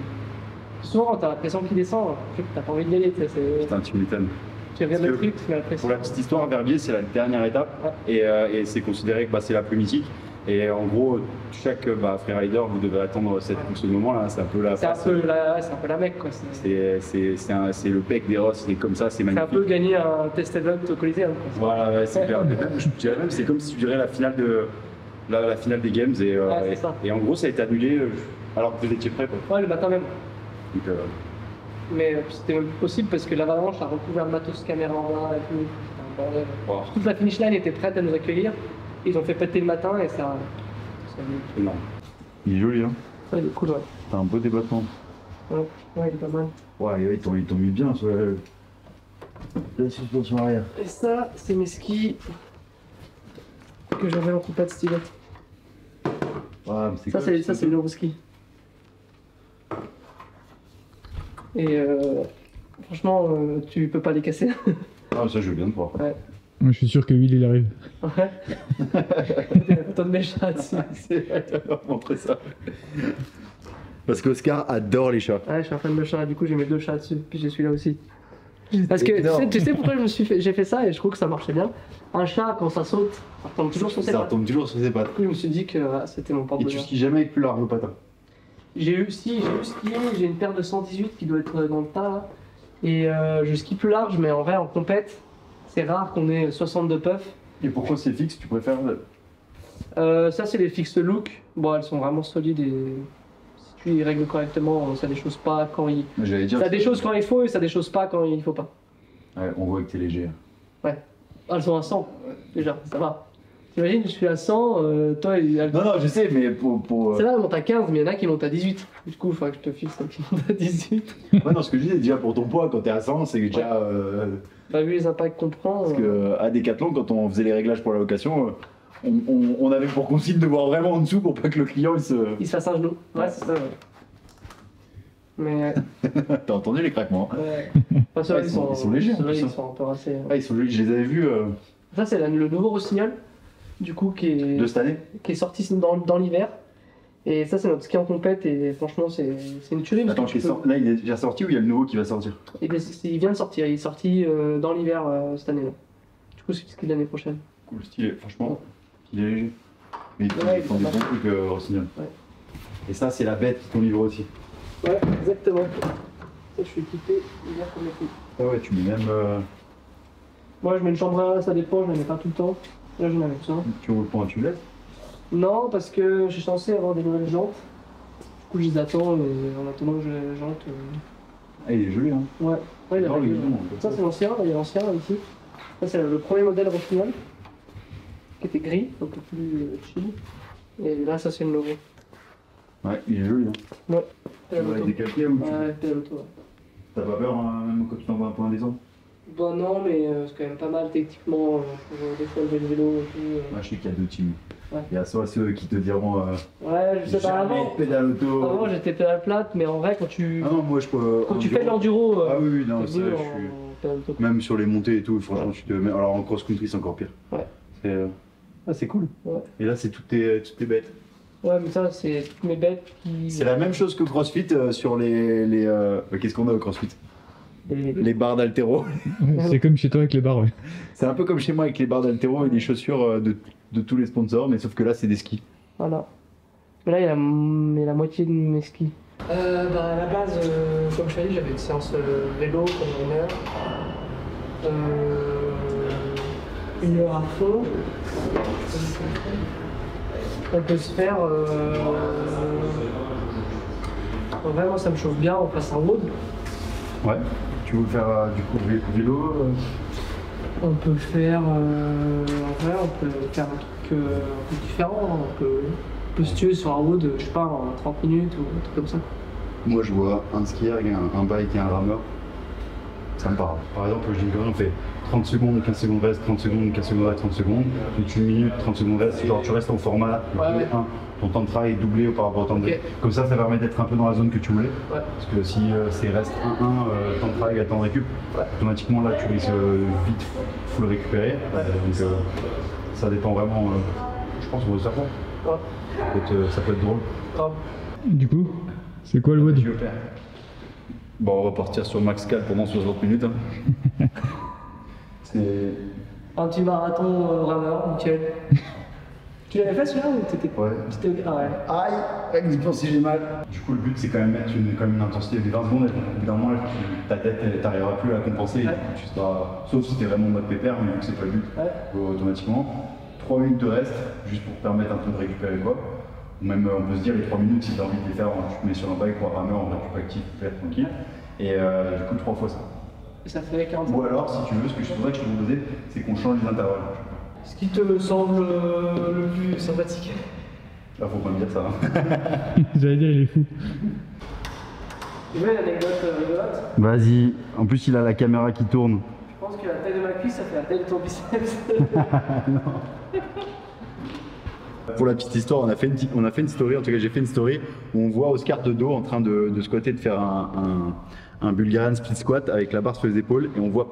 Souvent, t'as la pression qui descend, t'as pas envie d'y aller. Putain, tu m'étonnes. Tu regardes le truc, tu mets la pression. Pour la petite histoire, Verbier, c'est la dernière étape et c'est considéré que c'est la plus mythique. Et en gros, chaque freerider, vous devez attendre ce moment-là. C'est un peu la. C'est un peu la mecque, quoi. C'est le pec des Ross, c'est comme ça, c'est magnifique. C'est un peu gagner un test event au Coliseum. Voilà, ouais, c'est clair. Je dirais même, c'est comme si tu dirais la finale la finale des Games et en gros, ça a été annulé alors que vous étiez prêts, quoi. Ouais, le matin même. Donc, mais c'était même plus possible parce que l'avalanche a recouvert le matos caméra en bas et tout. C'était un bordel. Wow. Toute la finish line était prête à nous accueillir. Ils ont fait péter le matin et ça. C'est énorme. Il est joli, hein. Ouais, il est cool, ouais. T'as un beau débattement. Ouais, il est pas mal. Ouais, ils t'ont mis bien sur la suspension arrière. Et ça, c'est mes skis que j'avais en compète stylet. Ouais, ça, c'est le nouveau ski. Et franchement, tu peux pas les casser. Ah, ça, je veux bien te voir. Ouais. Moi, je suis sûr que Will, il arrive. Ouais. Il y a la photo de mes chats dessus. C'est vrai, tu vas montrer ça. Parce qu'Oscar adore les chats. Ouais, je suis un fan de chats, du coup j'ai mes 2 chats dessus, puis j'ai celui-là aussi. Parce que tu sais pourquoi j'ai fait ça et je trouve que ça marchait bien. Un chat, quand ça saute, ça retombe toujours sur ses pattes. Ça retombe toujours sur ses pattes. Du coup, je me suis dit que c'était mon Et porte-bonheur. tu skis jamais avec plus large au patin? J'ai eu skié, j'ai une paire de 118 qui doit être dans le tas là. Et je skie plus large, mais en vrai, en compète, c'est rare qu'on ait 62 puffs. Et pourquoi c'est fixe? Tu préfères? Ça, c'est les fixed look. Bon, elles sont vraiment solides et si tu les règles correctement, ça déchausse pas quand il. Ça déchausse quand il faut et ça déchausse pas quand il faut pas. Ouais, on voit que t'es léger. Ouais. Ah, elles sont à 100 déjà, ça va. T'imagines, je suis à 100, toi. Non, je sais, mais pour. Celle-là, elle monte à 15, mais il y en a qui montent à 18. Du coup, il faudrait que je te fixe celle qui monte à 18. Ouais, non, ce que je disais, déjà pour ton poids, quand t'es à 100, c'est déjà. T'as vu les impacts qu'on prend. Parce que à Decathlon, quand on faisait les réglages pour la location, on avait pour consigne de voir vraiment en dessous pour pas que le client Il se fasse un genou. Ouais, c'est ça, ouais. Mais. T'as entendu les craquements? Ouais. Enfin, ceux-là, ils sont légers en plus. Ils sont un peu rassés. Ouais, ils sont légers, je les avais vus. Ça, c'est le nouveau Rossignol, du coup, qui De cette année? est sorti dans l'hiver. Et ça, c'est notre ski en compète, et franchement, c'est une tuerie. Attends, là, il est déjà sorti ou il y a le nouveau qui va sortir? Il vient de sortir, il est sorti dans l'hiver cette année-là. Du coup, c'est le ski de l'année prochaine. Cool, stylé, franchement, il est léger. Mais ils Ouais, font des bons trucs, Rossignol. Ouais. Et ça, c'est la bête qui t'en livre aussi. Ouais, exactement. Ça, je suis équipé hiver comme été. Ah ouais, tu mets même. Moi, je mets une chambre à air, ça dépend, je ne la mets pas tout le temps. Là, je mets avec ça. Tu roules pas en tubeless? Non, parce que je suis censé avoir des nouvelles jantes. Du coup, je les attends, et en attendant que je les jante. Ah, il est joli, hein. Ouais, ouais, il a Non, le guidon, ça, c'est l'ancien, il y a l'ancien ici. Ça, c'est le premier modèle Rossignol, qui était gris, donc plus chill. Et là, ça, c'est le nouveau. Ouais, il est joli, hein. Ouais, Tu vas avec des calpiers ou ouais, pédale auto, ouais. T'as pas peur, hein, même quand tu t'en vas pour un descendre? Bah non, mais c'est quand même pas mal techniquement pour des fois lever le vélo et tout. Moi, je sais qu'il y a deux teams. Ouais. Il y a soit ceux qui te diront Ouais, je sais pas, jamais avant, de pédale auto. avant j'étais pédale plate, mais en vrai, quand tu, Ah non, moi je peux. quand tu fais de l'enduro, Ah oui, oui, non, t'es ça, mieux je en suis. pédale auto. Même sur les montées et tout, franchement, tu te mets. Alors en cross-country, c'est encore pire. Ouais. C'est. Ah, c'est cool. Ouais. Et là, c'est toutes tes bêtes. Ouais, mais ça, c'est toutes mes bêtes qui. C'est la même chose que CrossFit sur les. Qu'est-ce qu'on a au CrossFit? Les barres d'haltéro. C'est comme chez toi avec les barres, ouais. C'est un peu comme chez moi avec les barres d'haltéro et les chaussures de tous les sponsors, mais sauf que là, c'est des skis. Voilà. Mais là, il y a la moitié de mes skis. Bah, à la base, comme je t'ai dit, j'avais une séance vélo pendant 1 heure à fond. On peut se faire. Vraiment, ça me chauffe bien, on passe un road. Ouais. Tu veux faire du coup vélo On peut faire. En vrai, on peut faire un truc un peu différent. On peut se tuer sur un road, je sais pas, en 30 minutes ou un truc comme ça. Moi, je vois un skieur, un bike et un rameur. Ça me parle. Par exemple, je dis on fait 30 secondes, 15 secondes reste, 30 secondes, 15 secondes reste, 30 secondes, puis 1 minute, 30 secondes reste. Genre, tu restes au format Ouais. 1. Ton temps de travail est doublé par rapport au temps de. Ok. Comme ça permet d'être un peu dans la zone que tu voulais. Ouais. Parce que si c'est reste 1-1, temps de travail à temps de récup, automatiquement là tu risques vite full récupérer. Donc ça dépend vraiment. Je pense qu'on va se faire ça. Ouais. Ça peut être drôle. Grave. Du coup, c'est quoi le WOD? Bon, on va partir sur Max Cal pendant 60 minutes. Hein. C'est. Un petit marathon rameur, nickel. Tu l'avais fait celui-là ou t'étais. Ouais. Ah ouais. Aïe, rien que d'y penser, j'ai mal. Du coup, le but c'est quand même mettre une intensité de 20 secondes. Au bout d'un moment, ta tête, t'arriveras plus à compenser. Ouais. Tu seras... Sauf si t'es vraiment en mode pépère, mais vu que c'est pas le but, automatiquement. 3 minutes de reste, juste pour te permettre un peu de récupérer quoi. Ou même, on peut se dire, les 3 minutes, si t'as envie de les faire, tu te mets sur un bike ou un rameur en récup actif, tu peux être tranquille. Et du coup, 3 fois ça. Et ça fait 40 Ou alors, si tu veux, ce que je voudrais que je te proposais, c'est qu'on change les intervalles. Ce qui te semble le plus sympathique? Là, faut pas me dire ça. Hein. J'allais dire, il est fou. Tu veux une anecdote rigolote? Vas-y, en plus, il a la caméra qui tourne. Je pense que la taille de ma cuisse, ça fait la taille de ton biceps. Pour la petite histoire, on a fait une story, en tout cas j'ai fait une story où on voit Oscar de dos en train de squatter, de faire un Bulgarian split squat avec la barre sur les épaules et on voit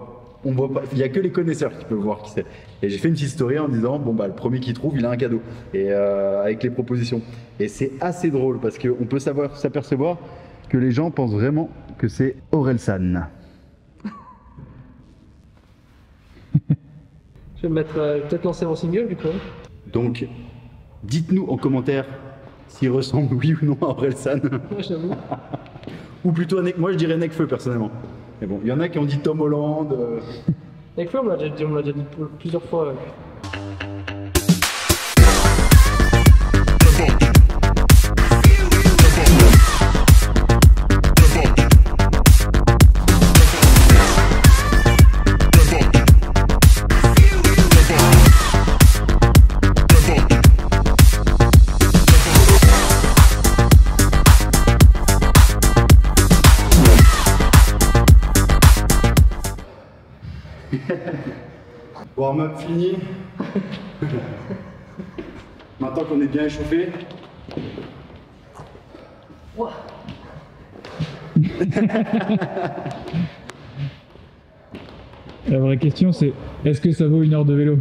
pas, il n'y a que les connaisseurs qui peuvent voir qui c'est. Et j'ai fait une petite story en disant bon bah le premier qui trouve il a un cadeau et avec les propositions. Et c'est assez drôle parce qu'on peut s'apercevoir que les gens pensent vraiment que c'est Orelsan. Je vais me mettre peut-être lancer mon single du coup. Donc dites-nous en commentaire s'il ressemble oui ou non à Orelsan. Ouais, j'avoue. Ou plutôt moi je dirais Necfeu personnellement. Mais bon, il y en a qui ont dit Tom Holland. Necfeu, on me l'a déjà dit plusieurs fois. Ouais. Warm-up fini. Maintenant qu'on est bien échauffé. Wow. La vraie question c'est, est-ce que ça vaut 1 heure de vélo?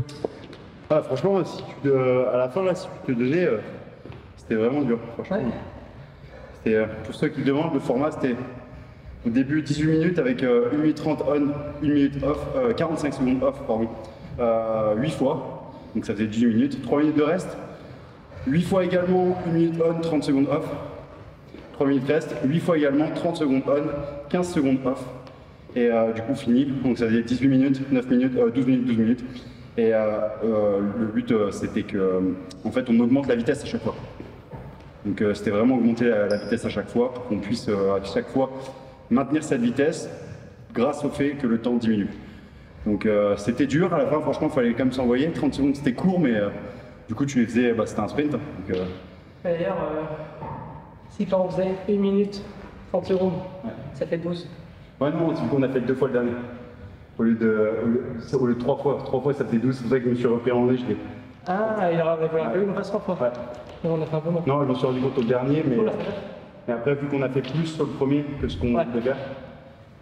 Ah, franchement, si à la fin, là, si tu te donnais, c'était vraiment dur, franchement. Ouais. C'était, pour ceux qui demandent, le format, c'était au début 18 minutes avec 1 minute 30 on, 1 minute off, 45 secondes off, pardon, 8 fois, donc ça faisait 18 minutes, 3 minutes de reste, 8 fois également 1 minute on, 30 secondes off, 3 minutes reste, 8 fois également 30 secondes on, 15 secondes off, et du coup fini, donc ça faisait 18 minutes, 9 minutes, 12 minutes, 12 minutes. Et le but c'était que en fait on augmente la vitesse à chaque fois. Donc c'était vraiment augmenter la vitesse à chaque fois pour qu'on puisse à chaque fois maintenir cette vitesse grâce au fait que le temps diminue. Donc c'était dur à la fin, franchement il fallait quand même s'envoyer. 30 secondes c'était court mais du coup tu les faisais, c'était un sprint. D'ailleurs, si quand on faisait 1 minute 30 secondes, ouais. Ça fait 12. Ouais non, du coup on a fait 2 fois le dernier. Au lieu de 3 fois. 3 fois ça faisait 12, c'est pour ça que je me suis repris en léger. Ah, il aura fallu qu'on fasse 3 fois. Ouais. Non, on a fait un peu moins. Non, je me suis rendu compte au dernier, mais après, vu qu'on a fait plus sur le premier que ce qu'on devait faire.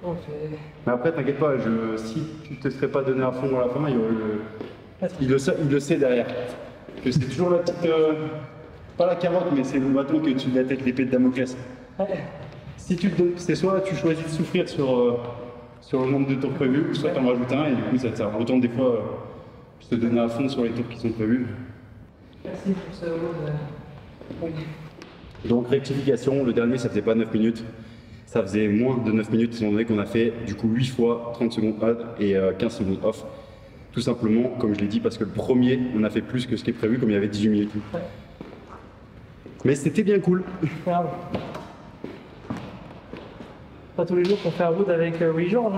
Okay. Mais après, t'inquiète pas, si tu te serais pas donné à fond à la fin, il le sait derrière. Que c'est toujours la petite. Pas la carotte, mais c'est le bâton que tu dois tête l'épée de Damoclès. Ouais. Si tu te donnes, c'est soit tu choisis de souffrir sur le nombre de tours prévus, soit t'en rajoutes un et du coup ça te sert. Autant des fois, se donner à fond sur les tours qui sont prévus. Merci pour ce mot. Oui. Donc rectification, le dernier ça faisait pas 9 minutes, ça faisait moins de 9 minutes étant donné qu'on a fait du coup 8 fois 30 secondes on et 15 secondes off. Tout simplement, comme je l'ai dit, parce que le premier on a fait plus que ce qui est prévu, comme il y avait 18 minutes. Ouais. Mais c'était bien cool. Grave. Pas tous les jours qu'on fait un road avec Willy Georges.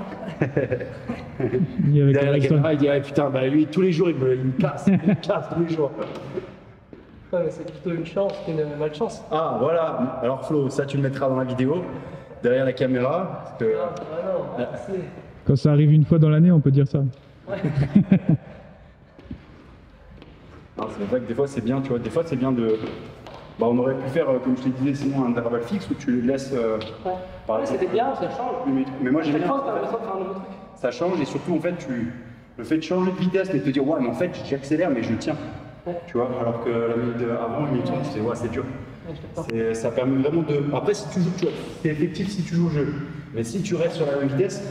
Derrière la caméra, il dit ah, putain, bah lui tous les jours il me casse, tous les jours. Ouais, c'est plutôt une chance qu'une malchance. Ah voilà, alors Flo, ça tu le mettras dans la vidéo, derrière la caméra. Parce que... non, quand ça arrive une fois dans l'année, on peut dire ça. Ouais. C'est vrai que des fois c'est bien, tu vois, des fois c'est bien de... Bah, on aurait pu faire, comme je te disais, sinon un intervalle fixe où tu le laisses. Ouais, par exemple, c'était bien, ça change. Mais moi j'aime bien. T'as l'impression de faire un nouveau truc. Ça change et surtout en fait, le fait de changer de vitesse et de te dire ouais, mais en fait j'accélère mais je tiens. Ouais. Tu vois, alors que la minute avant, une minute 30, tu sais, ouais, c'est dur. Ouais, ça permet vraiment de. Après, si tu joues, tu vois, c'est effectif si tu joues le jeu. Mais si tu restes sur la même vitesse,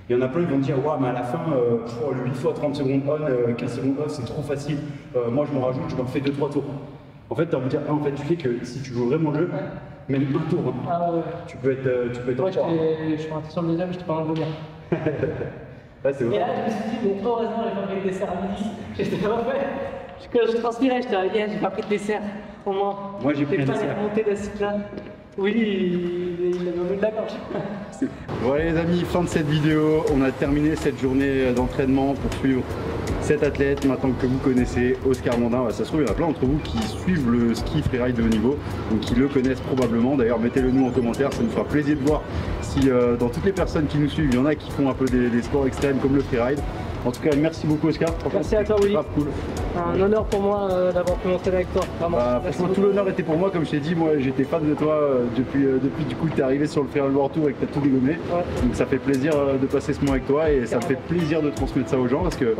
il y en a plein qui vont te dire ouais, mais à la fin, le 8 fois 30 secondes on, 15 secondes off, c'est trop facile. Moi je m'en rajoute, je m'en fais 2-3 tours. En fait, tu vas me dire, en fait, tu fais que si tu joues vraiment le jeu, même un tour, hein, ah ouais. tu peux être ouais, je suis rentré sur le deuxième, je t'ai pas envie de venir. Ouais, c'est vrai. Et là, je me suis dit, mais heureusement, j'ai pas pris de dessert à midi. J'étais pas fait. Je transpirais, je te disais, j'ai pas pris de dessert. Au moins. Moi, j'ai pris un dessert. La montée d'acide là. Oui, il avait au de la gorge. Voilà les amis, fin de cette vidéo. On a terminé cette journée d'entraînement pour suivre cet athlète maintenant que vous connaissez, Oscar Mandin. Ça se trouve, il y en a plein d'entre vous qui suivent le ski freeride de haut niveau, donc qui le connaissent probablement. D'ailleurs, mettez-le nous en commentaire, ça nous fera plaisir de voir si dans toutes les personnes qui nous suivent, il y en a qui font un peu des sports extrêmes comme le freeride. En tout cas, merci beaucoup Oscar. Merci à toi Willy. Cool. Un honneur pour moi d'avoir pu m'entraîner avec toi. Vraiment. Franchement, tout l'honneur était pour moi. Comme je t'ai dit, moi j'étais fan de toi depuis du coup que tu es arrivé sur le Freeride World Tour et que tu as tout dégommé. Ouais. Donc ça fait plaisir de passer ce moment avec toi et ça me fait plaisir de transmettre ça aux gens parce que,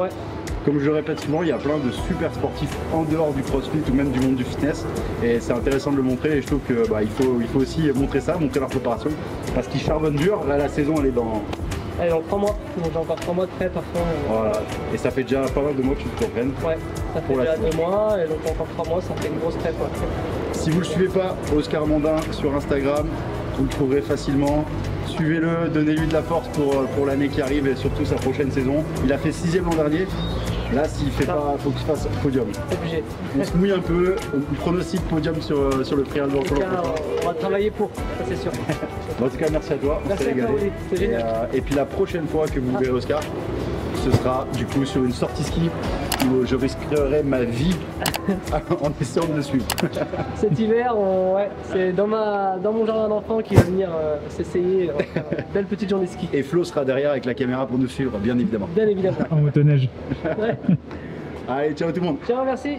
comme je le répète souvent, il y a plein de super sportifs en dehors du crossfit ou même du monde du fitness et c'est intéressant de le montrer et je trouve que il faut aussi montrer ça, montrer leur préparation parce qu'ils charbonnent dur. Là, la saison elle est dans... Allez, dans 3 mois, donc j'ai encore 3 mois de prep à fond. Voilà, et ça fait déjà pas mal de mois que tu te comprends. Ouais, ça fait déjà 2 mois, et donc encore 3 mois, ça fait une grosse prep. Ouais. Si vous ne le suivez pas, Oscar Mandin sur Instagram, vous le trouverez facilement. Suivez-le, donnez-lui de la force pour l'année qui arrive et surtout sa prochaine saison. Il a fait 6ème l'an dernier. Là, s'il fait pas, il faut qu'il fasse podium. C'est obligé. On se mouille un peu, on pronostique podium sur le Freeride World Tour. On va travailler pour, ça c'est sûr. En tout cas, merci à toi, on s'est régalé. Et puis la prochaine fois que vous verrez Oscar, ce sera du coup sur une sortie ski où je risquerai ma vie en essayant de le suivre. Cet hiver, c'est dans mon jardin d'enfant qui va venir s'essayer. Belle petite journée ski. Et Flo sera derrière avec la caméra pour nous suivre, bien évidemment. Bien évidemment. En motoneige. Ouais. Allez, ciao tout le monde. Ciao, merci.